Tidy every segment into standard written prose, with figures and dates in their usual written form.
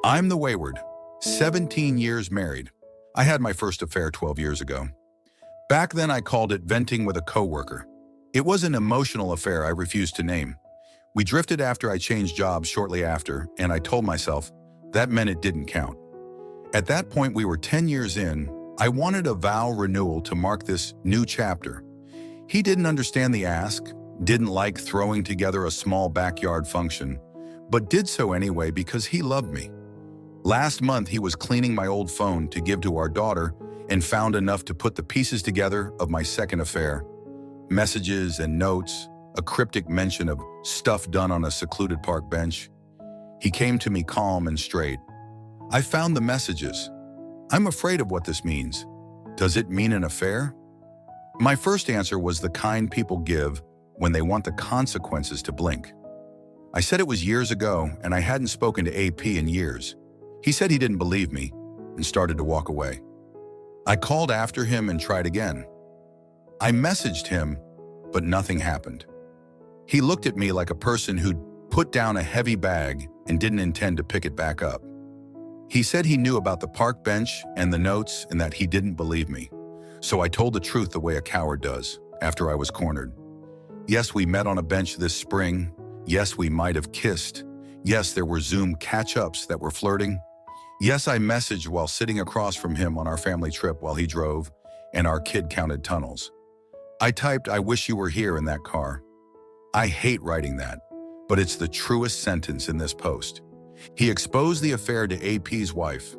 I'm the wayward, 17 years married. I had my first affair 12 years ago. Back then I called it venting with a coworker. It was an emotional affair I refused to name. We drifted after I changed jobs shortly after, and I told myself that meant it didn't count. At that point we were 10 years in. I wanted a vow renewal to mark this new chapter. He didn't understand the ask, didn't like throwing together a small backyard function, but did so anyway because he loved me. Last month he was cleaning my old phone to give to our daughter and found enough to put the pieces together of my second affair. Messages and notes, a cryptic mention of stuff done on a secluded park bench. He came to me calm and straight. I found the messages. I'm afraid of what this means. Does it mean an affair? My first answer was the kind people give when they want the consequences to blink. I said it was years ago and I hadn't spoken to AP in years. He said he didn't believe me and started to walk away. I called after him and tried again. I messaged him, but nothing happened. He looked at me like a person who'd put down a heavy bag and didn't intend to pick it back up. He said he knew about the park bench and the notes and that he didn't believe me. So I told the truth the way a coward does, after I was cornered. Yes, we met on a bench this spring. Yes, we might have kissed. Yes, there were Zoom catch-ups that were flirting. Yes, I messaged while sitting across from him on our family trip while he drove, and our kid counted tunnels. I typed, "I wish you were here" in that car. I hate writing that, but it's the truest sentence in this post. He exposed the affair to AP's wife.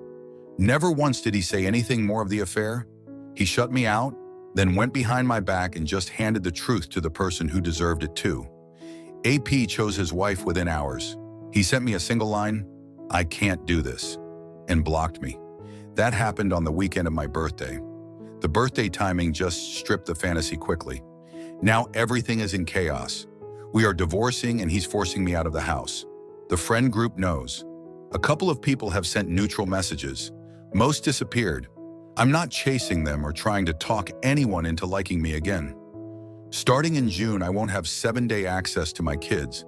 Never once did he say anything more of the affair. He shut me out, then went behind my back and just handed the truth to the person who deserved it too. AP chose his wife within hours. He sent me a single line, "I can't do this," and blocked me. That happened on the weekend of my birthday. The birthday timing just stripped the fantasy quickly. Now everything is in chaos. We are divorcing and he's forcing me out of the house. The friend group knows. A couple of people have sent neutral messages. Most disappeared. I'm not chasing them or trying to talk anyone into liking me again. Starting in June, I won't have 7-day access to my kids.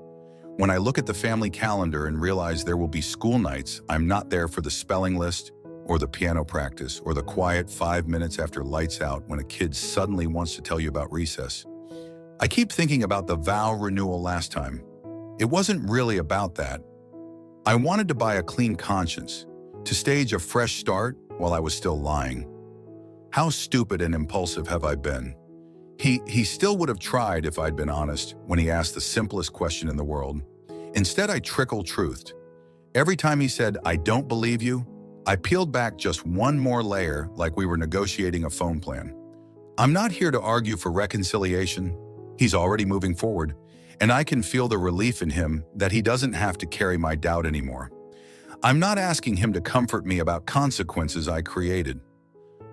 When I look at the family calendar and realize there will be school nights, I'm not there for the spelling list or the piano practice or the quiet 5 minutes after lights out when a kid suddenly wants to tell you about recess. I keep thinking about the vow renewal last time. It wasn't really about that. I wanted to buy a clean conscience, to stage a fresh start while I was still lying. How stupid and impulsive have I been? He still would have tried if I'd been honest when he asked the simplest question in the world. Instead, I trickle-truthed. Every time he said, "I don't believe you," I peeled back just one more layer like we were negotiating a phone plan. I'm not here to argue for reconciliation. He's already moving forward, and I can feel the relief in him that he doesn't have to carry my doubt anymore. I'm not asking him to comfort me about consequences I created.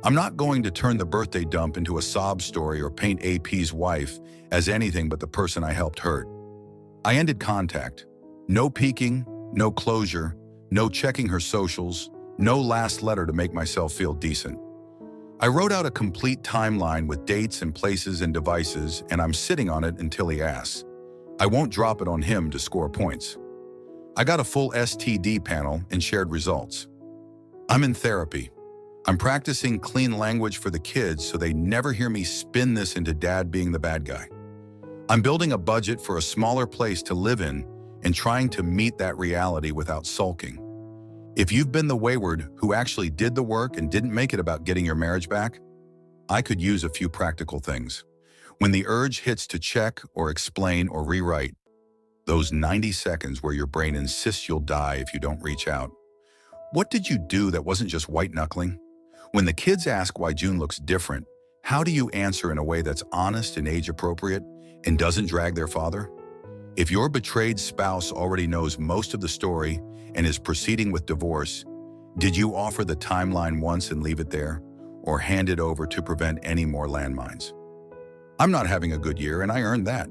I'm not going to turn the birthday dump into a sob story or paint AP's wife as anything but the person I helped hurt. I ended contact. No peeking, no closure, no checking her socials, no last letter to make myself feel decent. I wrote out a complete timeline with dates and places and devices, and I'm sitting on it until he asks. I won't drop it on him to score points. I got a full STD panel and shared results. I'm in therapy. I'm practicing clean language for the kids so they never hear me spin this into dad being the bad guy. I'm building a budget for a smaller place to live in and trying to meet that reality without sulking. If you've been the wayward who actually did the work and didn't make it about getting your marriage back, I could use a few practical things. When the urge hits to check or explain or rewrite, those 90 seconds where your brain insists you'll die if you don't reach out. What did you do that wasn't just white-knuckling? When the kids ask why June looks different, how do you answer in a way that's honest and age-appropriate and doesn't drag their father? If your betrayed spouse already knows most of the story and is proceeding with divorce, did you offer the timeline once and leave it there, or hand it over to prevent any more landmines? I'm not having a good year, and I earned that.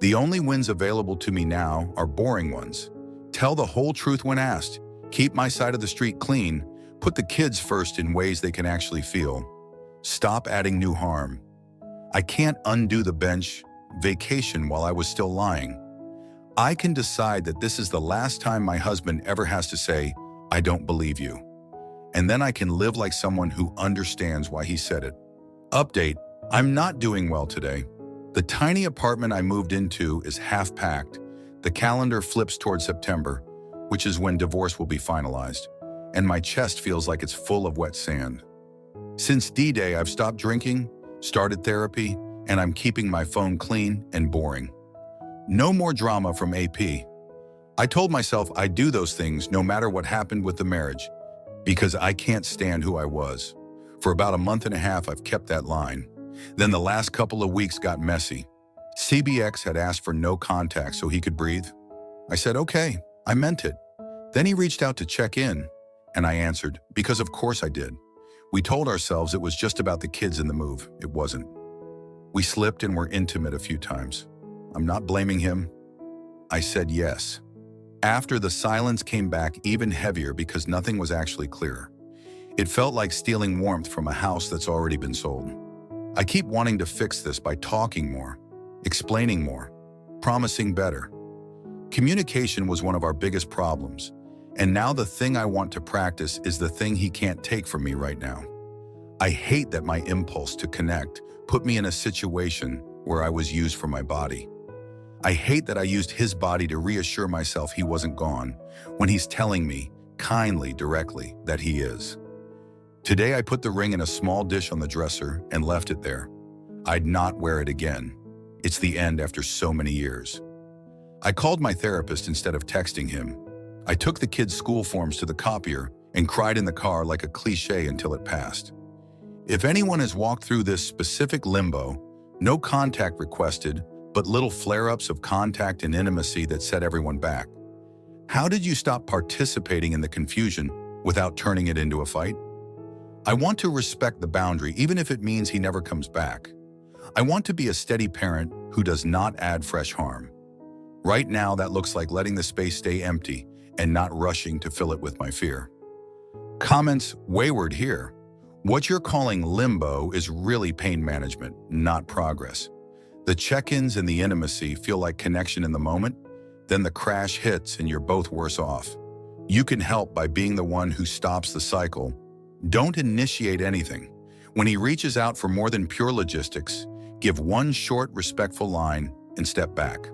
The only wins available to me now are boring ones. Tell the whole truth when asked, keep my side of the street clean, put the kids first in ways they can actually feel. Stop adding new harm. I can't undo the bench vacation while I was still lying. I can decide that this is the last time my husband ever has to say, I don't believe you. And then I can live like someone who understands why he said it. Update, I'm not doing well today. The tiny apartment I moved into is half packed. The calendar flips toward September, which is when divorce will be finalized, and my chest feels like it's full of wet sand. Since D-Day, I've stopped drinking, started therapy, and I'm keeping my phone clean and boring. No more drama from AP. I told myself I'd do those things no matter what happened with the marriage, because I can't stand who I was. For about a month and a half, I've kept that line. Then the last couple of weeks got messy. CBX had asked for no contact so he could breathe. I said, okay, I meant it. Then he reached out to check in, and I answered, because of course I did. We told ourselves it was just about the kids and the move. It wasn't. We slipped and were intimate a few times. I'm not blaming him. I said yes. After, the silence came back even heavier because nothing was actually clear. It felt like stealing warmth from a house that's already been sold. I keep wanting to fix this by talking more, explaining more, promising better. Communication was one of our biggest problems, and now the thing I want to practice is the thing he can't take from me right now. I hate that my impulse to connect put me in a situation where I was used for my body. I hate that I used his body to reassure myself he wasn't gone when he's telling me, kindly, directly, that he is. Today I put the ring in a small dish on the dresser and left it there. I'd not wear it again. It's the end after so many years. I called my therapist instead of texting him. I took the kids' school forms to the copier and cried in the car like a cliche until it passed. If anyone has walked through this specific limbo, no contact requested, but little flare-ups of contact and intimacy that set everyone back. How did you stop participating in the confusion without turning it into a fight? I want to respect the boundary even if it means he never comes back. I want to be a steady parent who does not add fresh harm. Right now, that looks like letting the space stay empty and not rushing to fill it with my fear. Comments wayward here. What you're calling limbo is really pain management, not progress. The check-ins and the intimacy feel like connection in the moment, then the crash hits and you're both worse off. You can help by being the one who stops the cycle. Don't initiate anything. When he reaches out for more than pure logistics, give one short, respectful line and step back.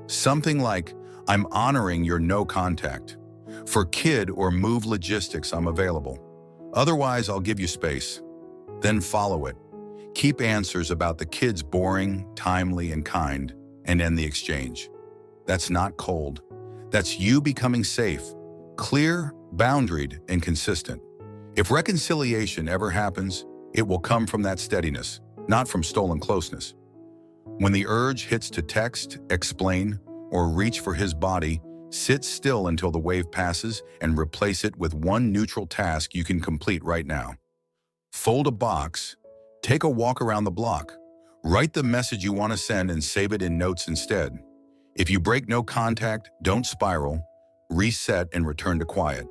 Something like, I'm honoring your no contact. For kid or move logistics, I'm available. Otherwise, I'll give you space. Then follow it. Keep answers about the kids boring, timely, and kind, and end the exchange. That's not cold. That's you becoming safe, clear, boundaried, and consistent. If reconciliation ever happens, it will come from that steadiness, not from stolen closeness. When the urge hits to text, explain, or reach for his body, sit still until the wave passes and replace it with one neutral task you can complete right now. Fold a box, take a walk around the block, write the message you want to send and save it in notes instead. If you break no contact, don't spiral, reset and return to quiet.